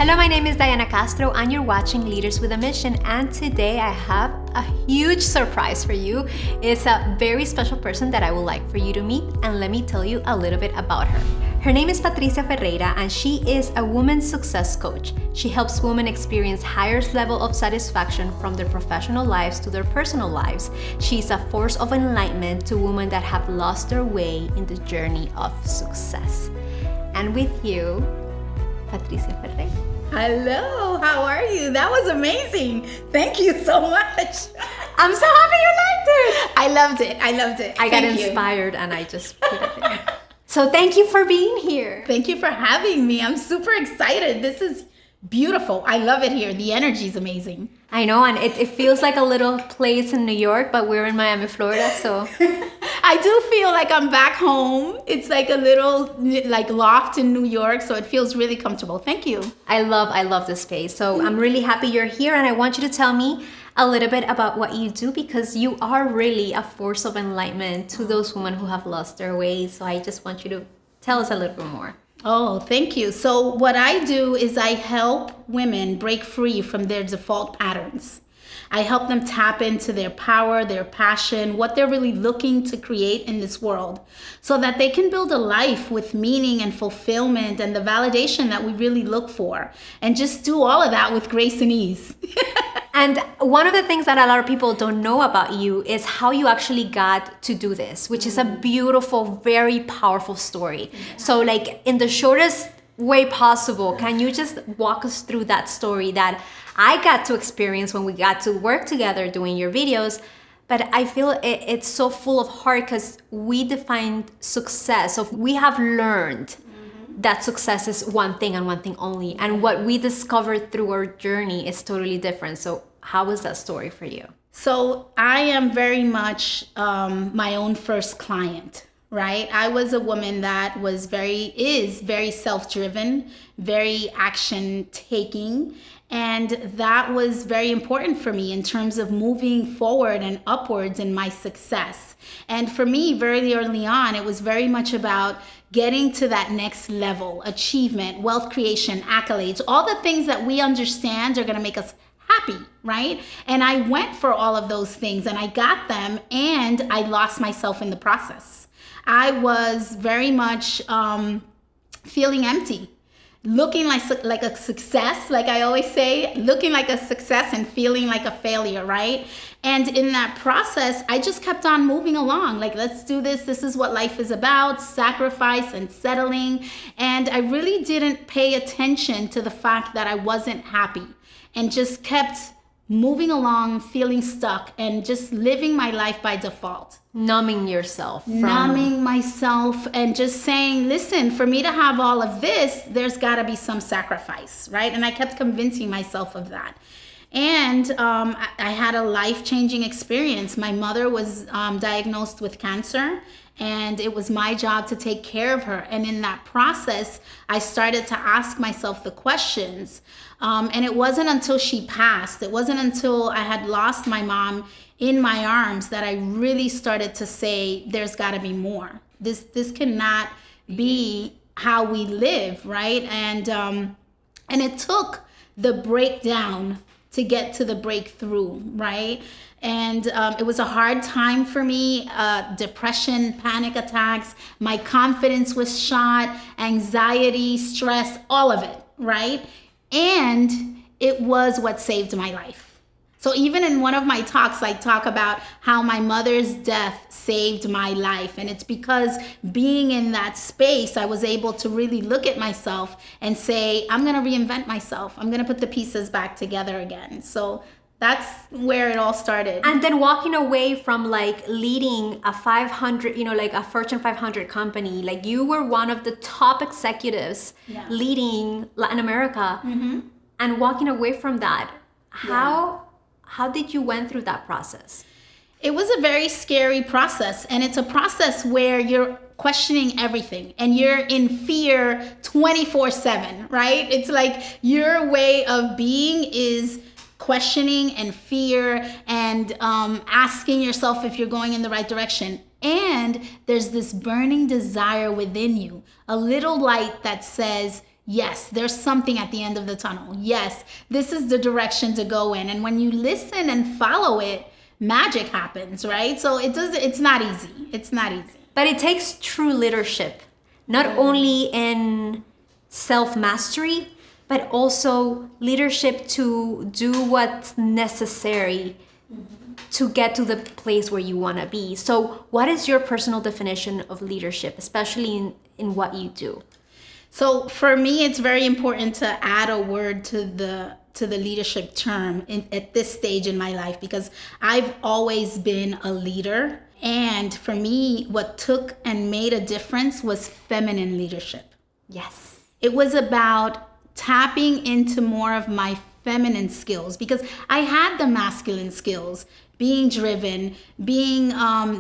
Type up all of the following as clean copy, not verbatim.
Hello, my name is Diana Castro and you're watching Leaders with a Mission, and today I have a huge surprise for you. It's a very special person that I would like for you to meet, and let me tell you a little bit about her. Her name is Patricia Ferreira and she is a women's success coach. She helps women experience higher level of satisfaction from their professional lives to their personal lives. She's a force of enlightenment to women that have lost their way in the journey of success. And with you, Patricia Ferreira. Hello, how are you? That was amazing. Thank you so much. I'm so happy you liked it. I loved it. I got inspired and I just put it there. So thank you for being here. Thank you for having me. I'm super excited. This is beautiful. I love it here. The energy is amazing. I know, and it feels like a little place in New York, but we're in Miami, Florida, so. I do feel like I'm back home. It's like a little loft in New York, so it feels really comfortable. Thank you. I love this space. So I'm really happy you're here, and I want you to tell me a little bit about what you do, because you are really a force of enlightenment to those women who have lost their ways. So I just want you to tell us a little bit more. Oh, thank you. So what I do is I help women break free from their default patterns. I help them tap into their power, their passion, what they're really looking to create in this world, so that they can build a life with meaning and fulfillment and the validation that we really look for, and just do all of that with grace and ease. And one of the things that a lot of people don't know about you is how you actually got to do this, which is a beautiful, very powerful story. So like in the shortest way possible, can you just walk us through that story that I got to experience when we got to work together doing your videos? But I feel it's so full of heart, because we defined success. So we have learned that success is one thing and one thing only. And what we discovered through our journey is totally different. So how was that story for you? So I am very much my own first client, right? I was a woman that is very self-driven, very action-taking. And that was very important for me in terms of moving forward and upwards in my success. And for me, very early on, it was very much about getting to that next level, achievement, wealth creation, accolades, all the things that we understand are going to make us happy, right? And I went for all of those things and I got them, and I lost myself in the process. I was very much feeling empty, looking like a success, like I always say, looking like a success and feeling like a failure, right? And in that process, I just kept on moving along, like, let's do this. This is what life is about, sacrifice and settling. And I really didn't pay attention to the fact that I wasn't happy, and just kept moving along, feeling stuck, and just living my life by default. Numbing yourself. Numbing myself and just saying, listen, for me to have all of this, there's got to be some sacrifice, right? And I kept convincing myself of that. And I had a life-changing experience. My mother was diagnosed with cancer, and it was my job to take care of her. And in that process, I started to ask myself the questions. And it wasn't until she passed, it wasn't until I had lost my mom in my arms, that I really started to say, there's got to be more. This cannot be how we live, right? And it took the breakdown to get to the breakthrough, right? And it was a hard time for me, depression, panic attacks, my confidence was shot, anxiety, stress, all of it, right? And it was what saved my life. So even in one of my talks, I talk about how my mother's death saved my life. And it's because being in that space, I was able to really look at myself and say, I'm going to reinvent myself. I'm going to put the pieces back together again. So that's where it all started. And then walking away from like leading a 500, like a Fortune 500 company, like you were one of the top executives leading Latin America, and walking away from that. How did you went through that process? It was a very scary process, and it's a process where you're questioning everything and you're in fear 24/7, right? It's like your way of being is questioning and fear and asking yourself if you're going in the right direction. And there's this burning desire within you, a little light that says, yes, there's something at the end of the tunnel. Yes, this is the direction to go in. And when you listen and follow it, magic happens, right? So it's not easy. It's not easy. But it takes true leadership, not only in self-mastery, but also leadership to do what's necessary to get to the place where you want to be. So what is your personal definition of leadership, especially in what you do? So for me, it's very important to add a word to the leadership term at this stage in my life, because I've always been a leader. And for me, what took and made a difference was feminine leadership. Yes. It was about tapping into more of my feminine skills, because I had the masculine skills, being driven, being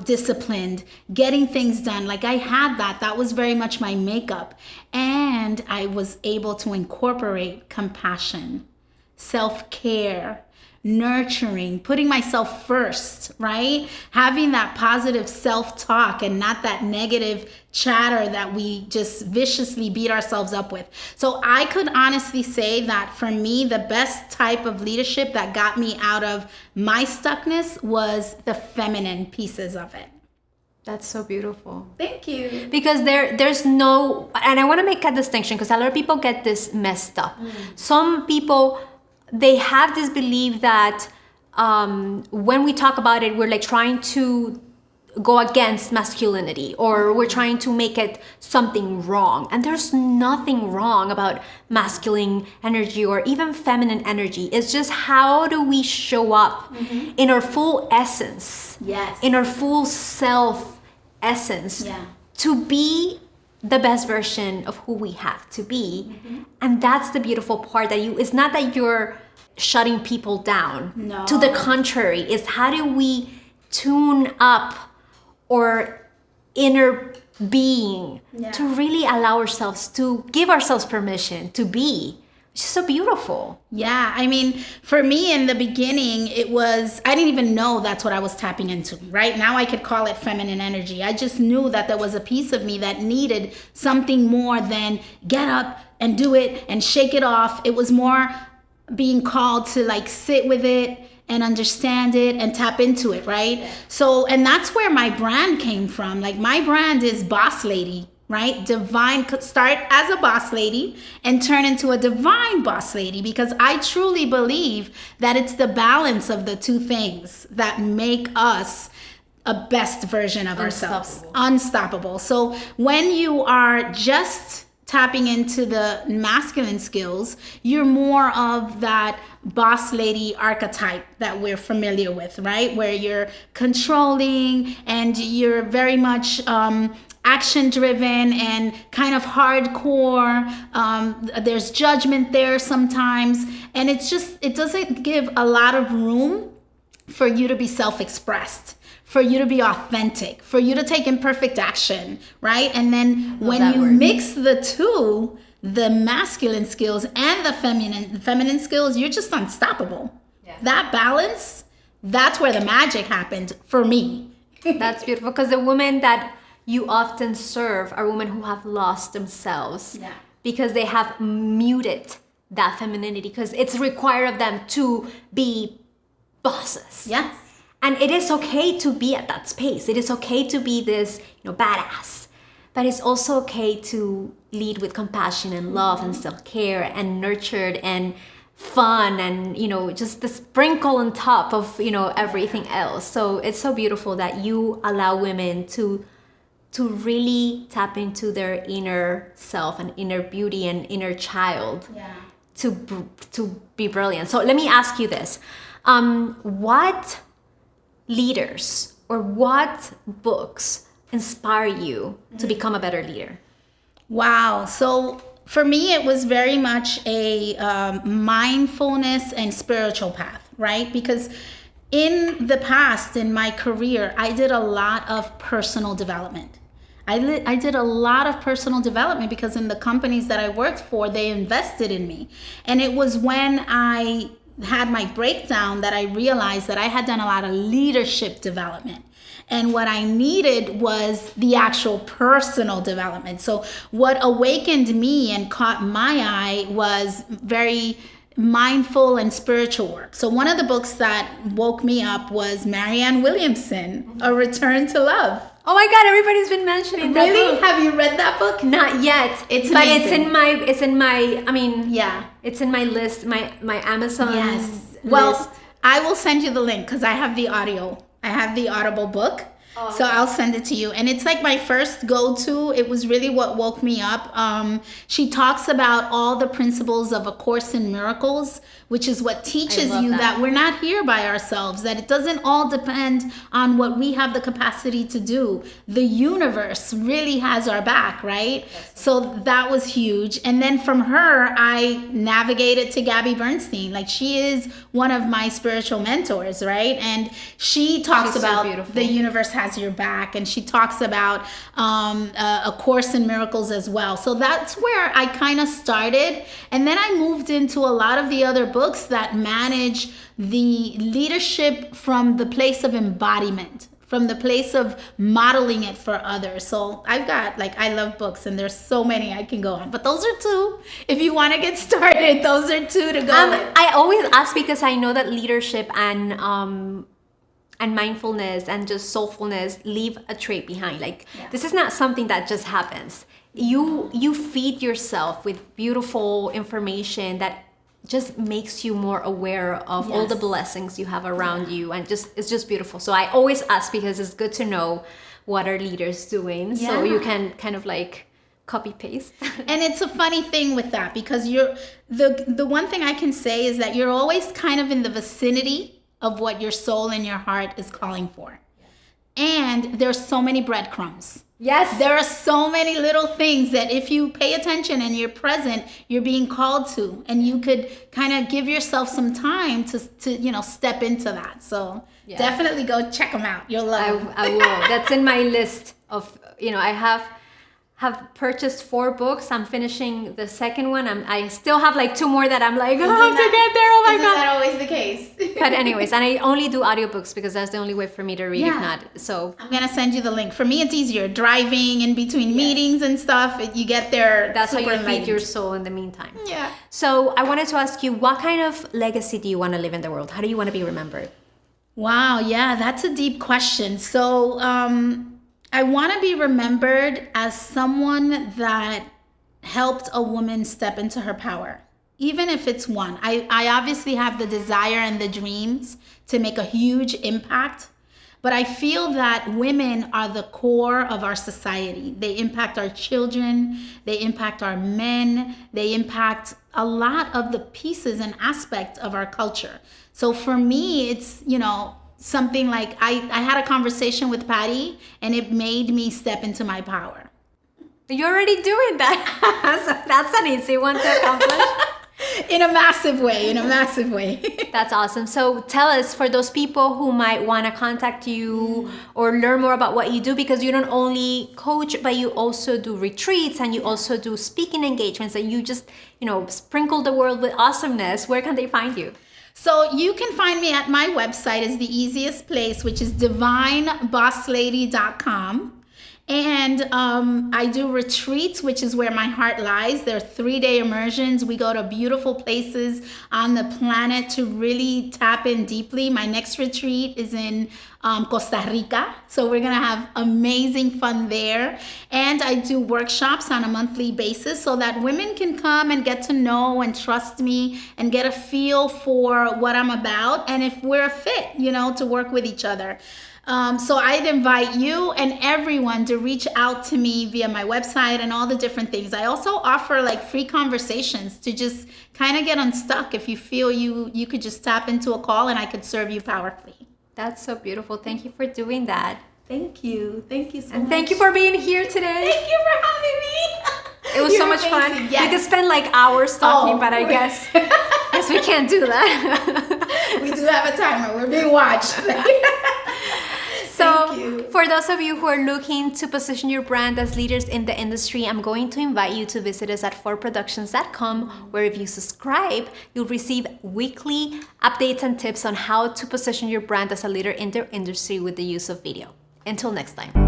disciplined, getting things done. Like I had that. That was very much my makeup. And I was able to incorporate compassion, self-care, nurturing, putting myself first, right? Having that positive self-talk and not that negative chatter that we just viciously beat ourselves up with. So I could honestly say that for me, the best type of leadership that got me out of my stuckness was the feminine pieces of it. That's so beautiful. Thank you. Because there's no, and I want to make a distinction because a lot of people get this messed up. Some people, they have this belief that when we talk about it, we're like trying to go against masculinity, or we're trying to make it something wrong. And there's nothing wrong about masculine energy or even feminine energy. It's just how do we show up in our full essence, Yes. in our full self essence, Yeah. to be the best version of who we have to be. And that's the beautiful part, that it's not that you're shutting people down. No. To the contrary, it's how do we tune up our inner being to really allow ourselves to give ourselves permission to be, which is so beautiful. Yeah, I mean, for me in the beginning, it was, I didn't even know that's what I was tapping into, right? Now I could call it feminine energy. I just knew that there was a piece of me that needed something more than get up and do it and shake it off. It was more being called to like sit with it and understand it and tap into it, right? So, and that's where my brand came from. Like my brand is Boss Lady, right? Divine, start as a boss lady and turn into a divine boss lady, because I truly believe that it's the balance of the two things that make us a best version of ourselves. Unstoppable. So when you are just tapping into the masculine skills, you're more of that boss lady archetype that we're familiar with, right? Where you're controlling and you're very much action driven and kind of hardcore. There's judgment there sometimes. And it's just, it doesn't give a lot of room for you to be self-expressed, for you to be authentic, for you to take imperfect action, right? And then when you mix the two, the masculine skills and the feminine skills, you're just unstoppable. Yeah. That balance, that's where the magic happened for me. That's beautiful, because the women that you often serve are women who have lost themselves because they have muted that femininity, because it's required of them to be bosses. Yes. And it is okay to be at that space. It is okay to be this, badass. But it's also okay to lead with compassion and love and self-care and nurtured and fun and, just the sprinkle on top of, everything else. So it's so beautiful that you allow women to really tap into their inner self and inner beauty and inner child to be brilliant. So let me ask you this. What leaders or what books inspire you to become a better leader? Wow. So for me, it was very much a mindfulness and spiritual path, right? Because in the past, in my career, I did a lot of personal development. I did a lot of personal development because in the companies that I worked for, they invested in me. And it was when I had my breakdown that I realized that I had done a lot of leadership development. And what I needed was the actual personal development. So what awakened me and caught my eye was very mindful and spiritual work. So one of the books that woke me up was Marianne Williamson, A Return to Love. Oh my God, everybody's been mentioning that Really? book. Have you read that book? Not yet. It's but amazing. it's in my I mean, Yeah. it's in my list, my Amazon Yes. Well, list. I will send you the link because I have the audio. I have the Audible book. Oh, So I'll send it to you. And it's like my first go-to. It was really what woke me up. She talks about all the principles of A Course in Miracles, which is what teaches love you that. that we're not here by ourselves, that it doesn't all depend on what we have the capacity to do. The universe really has our back, right? So that was huge. And then from her, I navigated to Gabby Bernstein. Like, she is one of my spiritual mentors, right? And she talks She's so about beautiful. the universe has your back, and she talks about A Course in Miracles as well. So that's where I kind of started, and then I moved into a lot of the other books that manage the leadership from the place of embodiment, from the place of modeling it for others. So I've got, like, I love books, and there's so many I can go on, but those are two. If you want to get started, those are two to go with. I always ask because I know that leadership and mindfulness and just soulfulness leave a trait behind. Like, this is not something that just happens. You feed yourself with beautiful information that just makes you more aware of all the Yes. blessings you have around you, and it's just beautiful. So I always ask because it's good to know what are leaders doing, so you Yeah. can kind of like copy paste. And it's a funny thing with that, because the one thing I can say is that you're always kind of in the vicinity of what your soul and your heart is calling for. And there's so many breadcrumbs. Yes. There are so many little things that if you pay attention and you're present, you're being called to, and you could kind of give yourself some time to step into that. So definitely go check them out. You'll love them. I will. That's in my list of, I have purchased 4 books. I'm finishing the second one. I still have like 2 more that I'm like, I have to get there. Oh my Isn't God. that always the case? But anyways, and I only do audiobooks because that's the only way for me to read, if Yeah. not. So I'm gonna send you the link. For me, it's easier. Driving in between meetings and stuff, you get there. that's how super you feed enlightened. your soul in the meantime. Yeah. So I wanted to ask you, what kind of legacy do you want to live in the world? How do you want to be remembered? Wow, yeah, that's a deep question. So I want to be remembered as someone that helped a woman step into her power, even if it's one. I obviously have the desire and the dreams to make a huge impact, but I feel that women are the core of our society. They impact our children, they impact our men, they impact a lot of the pieces and aspects of our culture. So for me, it's, something like I had a conversation with Patty, and it made me step into my power. You're already doing that. So that's an easy one to accomplish. In a massive way. That's awesome. So tell us, for those people who might want to contact you or learn more about what you do, because you don't only coach, but you also do retreats and you also do speaking engagements, and you just, sprinkle the world with awesomeness. Where can they find you? So you can find me at my website, is the easiest place, which is divinebosslady.com. And I do retreats, which is where my heart lies. They're 3-day immersions. We go to beautiful places on the planet to really tap in deeply. My next retreat is in Costa Rica. So we're going to have amazing fun there. And I do workshops on a monthly basis so that women can come and get to know and trust me and get a feel for what I'm about, and if we're a fit, to work with each other. So I'd invite you and everyone to reach out to me via my website and all the different things. I also offer like free conversations to just kind of get unstuck if you feel you could just tap into a call and I could serve you powerfully. That's so beautiful. Thank you for doing that. Thank you. Thank you so much. And thank you for being here today. Thank you for having me. It was so much fun. Yes. We could spend like hours talking, but I guess we can't do that. We do have a timer. We're being watched. So for those of you who are looking to position your brand as leaders in the industry, I'm going to invite you to visit us at forproductions.com, where if you subscribe, you'll receive weekly updates and tips on how to position your brand as a leader in their industry with the use of video. Until next time.